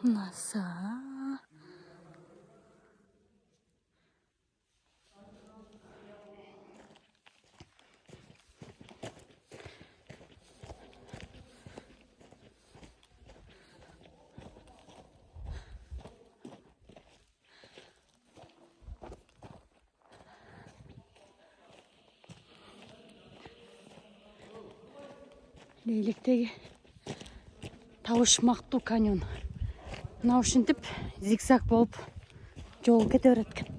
Nasıl? Leylектегі Тауышмақту каньон. Мынау ушинтип зигзаг болуп жол кете берет экен.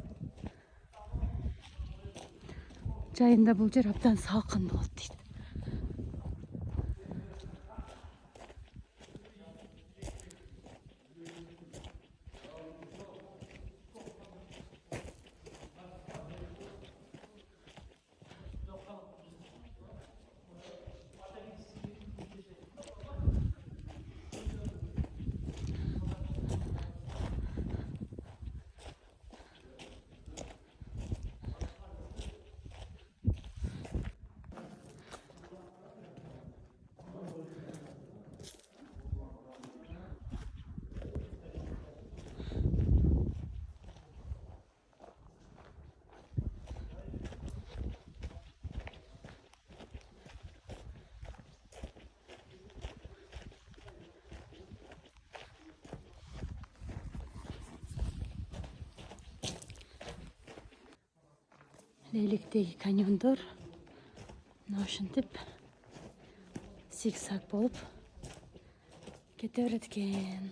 Жайында бул жер абдан салкын болот дейт. Leylектегі каньондор мына ушинтип зигзаг болуп кете берет экен.